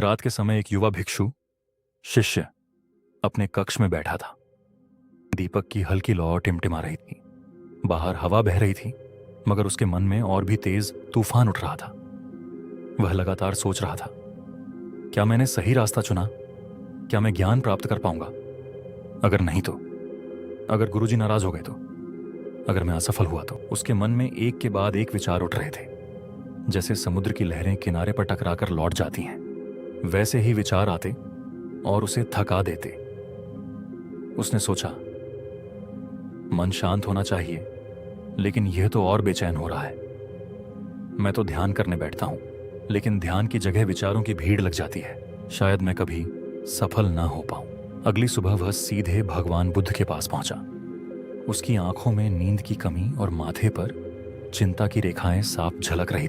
रात के समय एक युवा भिक्षु शिष्य अपने कक्ष में बैठा था। दीपक की हल्की लौ टिमटिमा रही थी। बाहर हवा बह रही थी, मगर उसके मन में और भी तेज तूफान उठ रहा था। वह लगातार सोच रहा था, क्या मैंने सही रास्ता चुना? क्या मैं ज्ञान प्राप्त कर पाऊंगा? अगर नहीं तो? अगर गुरुजी नाराज हो गए तो? अगर मैं असफल हुआ तो? उसके मन में एक के बाद एक विचार उठ रहे थे, जैसे समुद्र की लहरें किनारे पर टकराकर लौट जाती हैं। वैसे ही विचार आते और उसे थका देते। उसने सोचा, मन शांत होना चाहिए, लेकिन यह तो और बेचैन हो रहा है। मैं तो ध्यान करने बैठता हूं, लेकिन ध्यान की जगह विचारों की भीड़ लग जाती है। शायद मैं कभी सफल ना हो पाऊं। अगली सुबह वह सीधे भगवान बुद्ध के पास पहुंचा। उसकी आंखों में नींद की कमी और माथे पर चिंता की रेखाएं साफ झलक रही।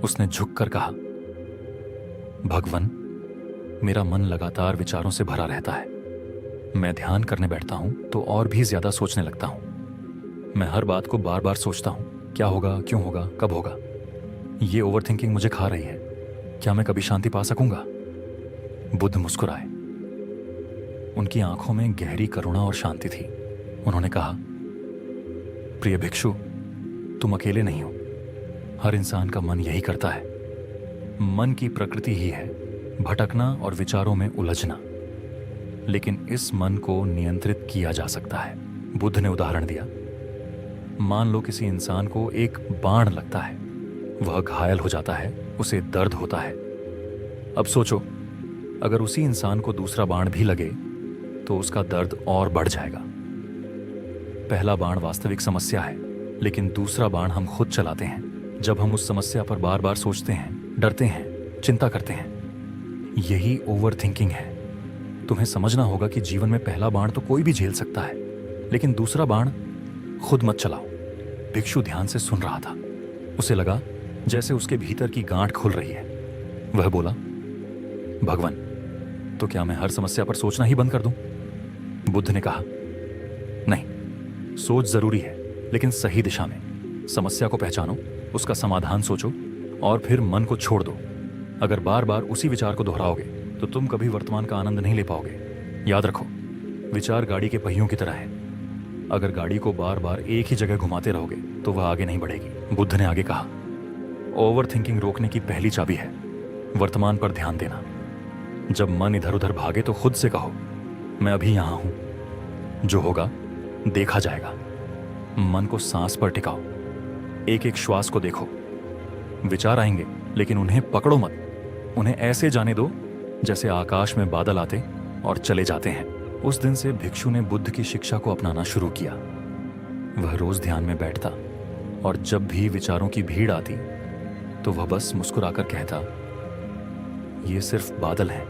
उसने झुककर कहा, भगवन, मेरा मन लगातार विचारों से भरा रहता है। मैं ध्यान करने बैठता हूं तो और भी ज्यादा सोचने लगता हूं। मैं हर बात को बार बार सोचता हूं, क्या होगा, क्यों होगा, कब होगा। ये ओवरथिंकिंग मुझे खा रही है। क्या मैं कभी शांति पा सकूंगा? बुद्ध मुस्कुराए। उनकी आंखों में गहरी करुणा और शांति थी। उन्होंने कहा, प्रिय भिक्षु, तुम अकेले नहीं हो। हर इंसान का मन यही करता है। मन की प्रकृति ही है भटकना और विचारों में उलझना, लेकिन इस मन को नियंत्रित किया जा सकता है। बुद्ध ने उदाहरण दिया, मान लो किसी इंसान को एक बाण लगता है। वह घायल हो जाता है, उसे दर्द होता है। अब सोचो, अगर उसी इंसान को दूसरा बाण भी लगे तो उसका दर्द और बढ़ जाएगा। पहला बाण वास्तविक समस्या है, लेकिन दूसरा बाण हम खुद चलाते हैं जब हम उस समस्या पर बार बार सोचते हैं, डरते हैं, चिंता करते हैं। यही ओवर थिंकिंग है। तुम्हें समझना होगा कि जीवन में पहला बाण तो कोई भी झेल सकता है, लेकिन दूसरा बाण खुद मत चलाओ। भिक्षु ध्यान से सुन रहा था। उसे लगा जैसे उसके भीतर की गांठ खुल रही है। वह बोला, भगवान, तो क्या मैं हर समस्या पर सोचना ही बंद कर दूं? बुद्ध ने कहा, नहीं, सोच जरूरी है, लेकिन सही दिशा में। समस्या को पहचानो, उसका समाधान सोचो और फिर मन को छोड़ दो। अगर बार बार उसी विचार को दोहराओगे तो तुम कभी वर्तमान का आनंद नहीं ले पाओगे। याद रखो, विचार गाड़ी के पहियों की तरह है। अगर गाड़ी को बार बार एक ही जगह घुमाते रहोगे तो वह आगे नहीं बढ़ेगी। बुद्ध ने आगे कहा, ओवर थिंकिंग रोकने की पहली चाबी है वर्तमान पर ध्यान देना। जब मन इधर उधर भागे तो खुद से कहो, मैं अभी यहां हूं। जो होगा देखा जाएगा। मन को सांस पर टिकाओ, एक एक श्वास को देखो। विचार आएंगे, लेकिन उन्हें पकड़ो मत। उन्हें ऐसे जाने दो जैसे आकाश में बादल आते और चले जाते हैं। उस दिन से भिक्षु ने बुद्ध की शिक्षा को अपनाना शुरू किया। वह रोज ध्यान में बैठता और जब भी विचारों की भीड़ आती तो वह बस मुस्कुराकर कहता, ये सिर्फ बादल हैं,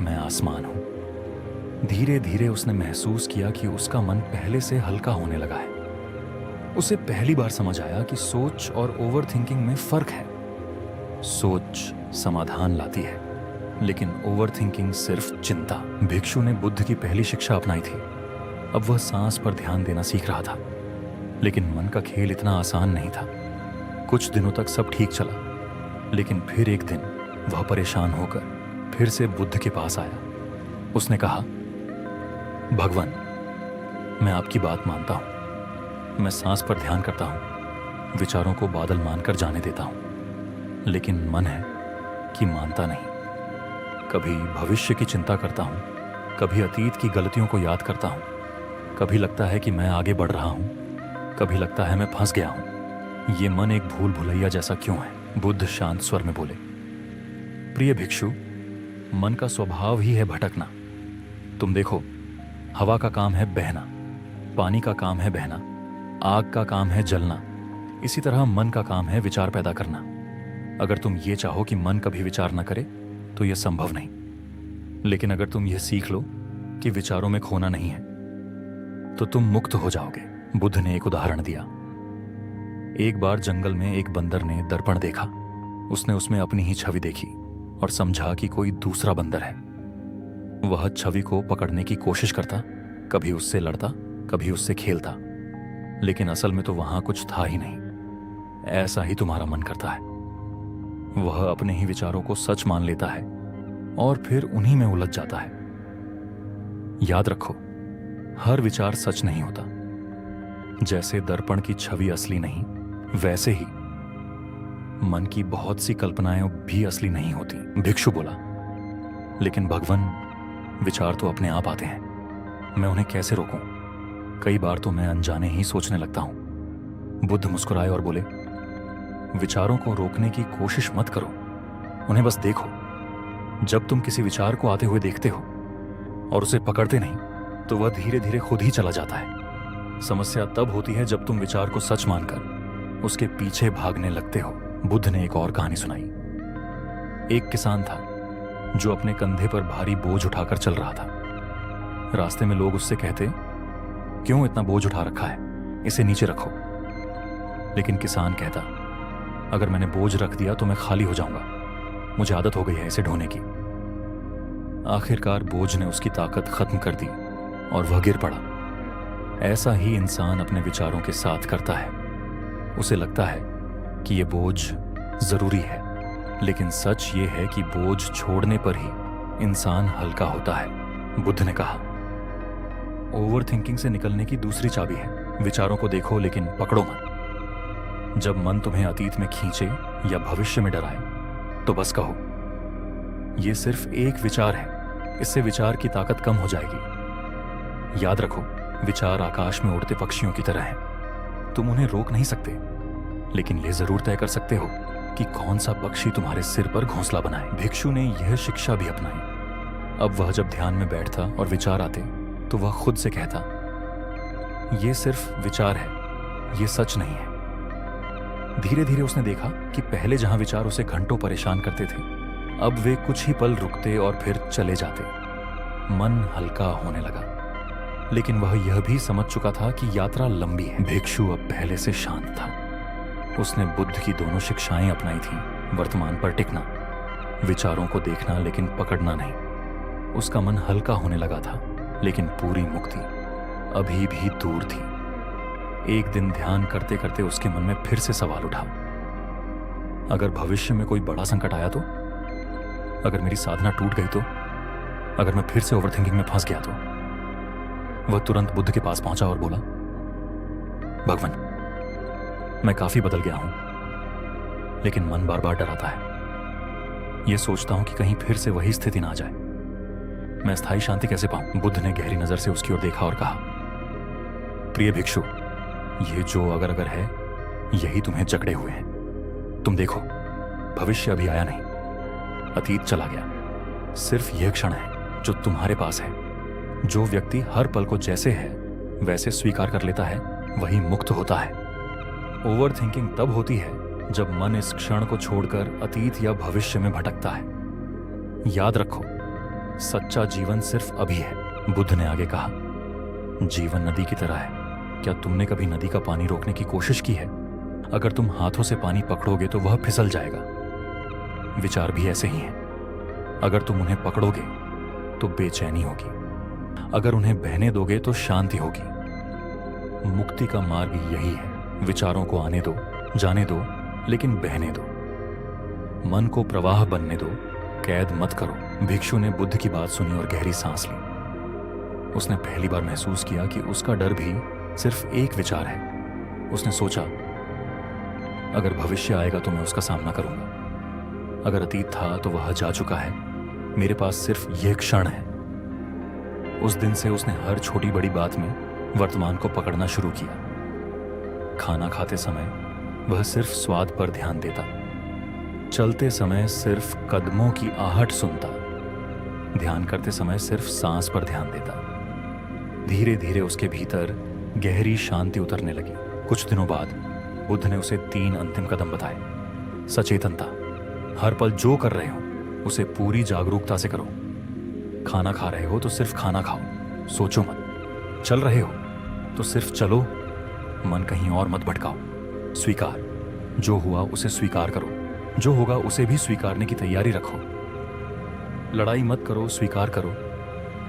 मैं आसमान हूं। धीरे धीरे उसने महसूस किया कि उसका मन पहले से हल्का होने लगा है। उसे पहली बार समझ आया कि सोच और ओवर थिंकिंग में फर्क है। सोच समाधान लाती है, लेकिन ओवर थिंकिंग सिर्फ चिंता। भिक्षु ने बुद्ध की पहली शिक्षा अपनाई थी। अब वह सांस पर ध्यान देना सीख रहा था, लेकिन मन का खेल इतना आसान नहीं था। कुछ दिनों तक सब ठीक चला, लेकिन फिर एक दिन वह परेशान होकर फिर से बुद्ध के पास आया। उसने कहा, भगवान, मैं आपकी बात मानता हूं। मैं सांस पर ध्यान करता हूं, विचारों को बादल मानकर जाने देता हूं, लेकिन मन है कि मानता नहीं। कभी भविष्य की चिंता करता हूं, कभी अतीत की गलतियों को याद करता हूं। कभी लगता है कि मैं आगे बढ़ रहा हूं, कभी लगता है मैं फंस गया हूं। ये मन एक भूल भुलैया जैसा क्यों है? बुद्ध शांत स्वर में बोले, प्रिय भिक्षु, मन का स्वभाव ही है भटकना। तुम देखो, हवा का काम है बहना, पानी का काम है बहना, आग का काम है जलना। इसी तरह मन का काम है विचार पैदा करना। अगर तुम ये चाहो कि मन कभी विचार न करे तो यह संभव नहीं, लेकिन अगर तुम यह सीख लो कि विचारों में खोना नहीं है तो तुम मुक्त हो जाओगे। बुद्ध ने एक उदाहरण दिया। एक बार जंगल में एक बंदर ने दर्पण देखा। उसने उसमें अपनी ही छवि देखी और समझा कि कोई दूसरा बंदर है। वह छवि को पकड़ने की कोशिश करता, कभी उससे लड़ता, कभी उससे खेलता, लेकिन असल में तो वहां कुछ था ही नहीं। ऐसा ही तुम्हारा मन करता है। वह अपने ही विचारों को सच मान लेता है और फिर उन्हीं में उलझ जाता है। याद रखो, हर विचार सच नहीं होता। जैसे दर्पण की छवि असली नहीं, वैसे ही मन की बहुत सी कल्पनाएं भी असली नहीं होती। भिक्षु बोला, लेकिन भगवान, विचार तो अपने आप आते हैं, मैं उन्हें कैसे रोकूं? कई बार तो मैं अनजाने ही सोचने लगता हूं। बुद्ध मुस्कुराए और बोले, विचारों को रोकने की कोशिश मत करो, उन्हें बस देखो। जब तुम किसी विचार को आते हुए देखते हो और उसे पकड़ते नहीं, तो वह धीरे धीरे खुद ही चला जाता है। समस्या तब होती है जब तुम विचार को सच मानकर उसके पीछे भागने लगते हो। बुद्ध ने एक और कहानी सुनाई। एक किसान था जो अपने कंधे पर भारी बोझ उठाकर चल रहा था। रास्ते में लोग उससे कहते, क्यों इतना बोझ उठा रखा है, इसे नीचे रखो। लेकिन किसान कहता, अगर मैंने बोझ रख दिया तो मैं खाली हो जाऊंगा, मुझे आदत हो गई है इसे ढोने की। आखिरकार बोझ ने उसकी ताकत खत्म कर दी और वह गिर पड़ा। ऐसा ही इंसान अपने विचारों के साथ करता है। उसे लगता है कि यह बोझ जरूरी है, लेकिन सच ये है कि बोझ छोड़ने पर ही इंसान हल्का होता है। बुद्ध ने कहा, ओवर थिंकिंग से निकलने की दूसरी चाबी है, विचारों को देखो लेकिन पकड़ो मत। जब मन तुम्हें अतीत में खींचे या भविष्य में डराए, तो बस कहो, यह सिर्फ एक विचार है, इससे विचार की ताकत कम हो जाएगी। याद रखो, विचार आकाश में उड़ते पक्षियों की तरह हैं। तुम उन्हें रोक नहीं सकते, लेकिन यह जरूर तय कर सकते हो कि कौन सा पक्षी तुम्हारे सिर पर घोंसला बनाए। भिक्षु ने यह शिक्षा भी अपनाई। अब वह जब ध्यान में बैठता और विचार आते, तो वह खुद से कहता, यह सिर्फ विचार है, यह सच नहीं है। धीरे धीरे उसने देखा कि पहले जहां विचार उसे घंटों परेशान करते थे, अब वे कुछ ही पल रुकते और फिर चले जाते। मन हल्का होने लगा, लेकिन वह यह भी समझ चुका था कि यात्रा लंबी है। भिक्षु अब पहले से शांत था। उसने बुद्ध की दोनों शिक्षाएं अपनाई थीं, वर्तमान पर टिकना, विचारों को देखना लेकिन पकड़ना नहीं। उसका मन हल्का होने लगा था, लेकिन पूरी मुक्ति अभी भी दूर थी। एक दिन ध्यान करते करते उसके मन में फिर से सवाल उठा, अगर भविष्य में कोई बड़ा संकट आया तो? अगर मेरी साधना टूट गई तो? अगर मैं फिर से ओवरथिंकिंग में फंस गया तो? वह तुरंत बुद्ध के पास पहुंचा और बोला, भगवान, मैं काफी बदल गया हूं, लेकिन मन बार बार डराता है। यह सोचता हूं कि कहीं फिर से वही स्थिति ना आ जाए। मैं स्थायी शांति कैसे पाऊं? बुद्ध ने गहरी नजर से उसकी ओर देखा और कहा, प्रिय भिक्षु, यह जो अगर अगर है, यही तुम्हें जकड़े हुए हैं। तुम देखो, भविष्य अभी आया नहीं, अतीत चला गया। सिर्फ यह क्षण है जो तुम्हारे पास है। जो व्यक्ति हर पल को जैसे है वैसे स्वीकार कर लेता है, वही मुक्त होता है। ओवर थिंकिंग तब होती है जब मन इस क्षण को छोड़कर अतीत या भविष्य में भटकता है। याद रखो, सच्चा जीवन सिर्फ अभी है। बुद्ध ने आगे कहा, जीवन नदी की तरह है। क्या तुमने कभी नदी का पानी रोकने की कोशिश की है? अगर तुम हाथों से पानी पकड़ोगे तो वह फिसल जाएगा। विचार भी ऐसे ही हैं। अगर तुम उन्हें पकड़ोगे तो बेचैनी होगी, अगर उन्हें बहने दोगे तो शांति होगी। मुक्ति का मार्ग यही है। विचारों को आने दो, जाने दो, लेकिन बहने दो। मन को प्रवाह बनने दो, कैद मत करो। भिक्षु ने बुद्ध की बात सुनी और गहरी सांस ली। उसने पहली बार महसूस किया कि उसका डर भी सिर्फ एक विचार है। उसने सोचा, अगर भविष्य आएगा तो मैं उसका सामना करूंगा। अगर अतीत था तो वह जा चुका है, मेरे पास सिर्फ यह क्षण है। उस दिन से उसने हर छोटी बड़ी बात में वर्तमान को पकड़ना शुरू किया। खाना खाते समय वह सिर्फ स्वाद पर ध्यान देता, चलते समय सिर्फ कदमों की आहट सुनता, ध्यान करते समय सिर्फ सांस पर ध्यान देता। धीरे धीरे उसके भीतर गहरी शांति उतरने लगी। कुछ दिनों बाद बुद्ध ने उसे 3 अंतिम कदम बताए। सचेतनता, हर पल जो कर रहे हो उसे पूरी जागरूकता से करो। खाना खा रहे हो तो सिर्फ खाना खाओ, सोचो मत। चल रहे हो तो सिर्फ चलो, मन कहीं और मत भटकाओ। स्वीकार, जो हुआ उसे स्वीकार करो, जो होगा उसे भी स्वीकारने की तैयारी रखो। लड़ाई मत करो, स्वीकार करो,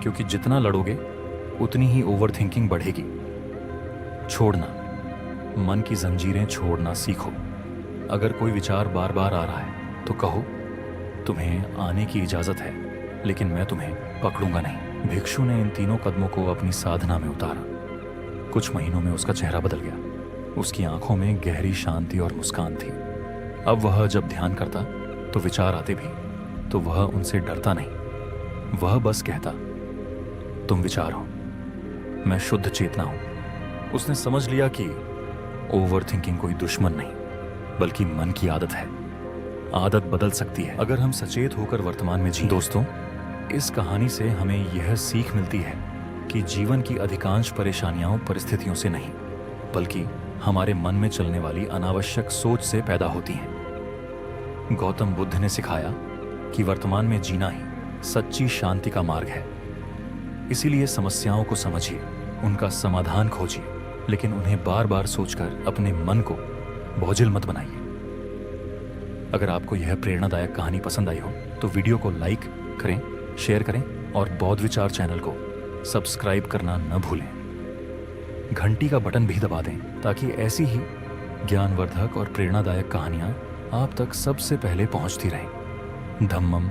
क्योंकि जितना लड़ोगे उतनी ही ओवर थिंकिंग बढ़ेगी। छोड़ना, मन की जंजीरें छोड़ना सीखो। अगर कोई विचार बार बार आ रहा है, तो कहो, तुम्हें आने की इजाजत है, लेकिन मैं तुम्हें पकड़ूंगा नहीं। भिक्षु ने इन तीनों कदमों को अपनी साधना में उतारा। कुछ महीनों में उसका चेहरा बदल गया। उसकी आंखों में गहरी शांति और मुस्कान थी। अब वह जब ध्यान करता तो विचार आते भी, तो वह उनसे डरता नहीं। वह बस कहता, तुम विचार हो, मैं शुद्ध चेतना हूं। उसने समझ लिया कि ओवर थिंकिंग कोई दुश्मन नहीं, बल्कि मन की आदत है। आदत बदल सकती है अगर हम सचेत होकर वर्तमान में जिएं। दोस्तों, इस कहानी से हमें यह सीख मिलती है कि जीवन की अधिकांश परेशानियां परिस्थितियों से नहीं, बल्कि हमारे मन में चलने वाली अनावश्यक सोच से पैदा होती हैं। गौतम बुद्ध ने सिखाया कि वर्तमान में जीना ही सच्ची शांति का मार्ग है। इसीलिए समस्याओं को समझिए, उनका समाधान खोजिए, लेकिन उन्हें बार बार सोचकर अपने मन को बोझिल मत बनाइए। अगर आपको यह प्रेरणादायक कहानी पसंद आई हो तो वीडियो को लाइक करें, शेयर करें और बौद्ध विचार चैनल को सब्सक्राइब करना न भूलें। घंटी का बटन भी दबा दें ताकि ऐसी ही ज्ञानवर्धक और प्रेरणादायक कहानियां आप तक सबसे पहले पहुंचती रहें। धम्मम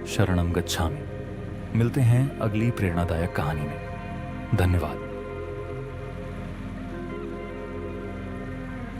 शरणम गच्छामि। मिलते हैं अगली प्रेरणादायक कहानी में। धन्यवाद।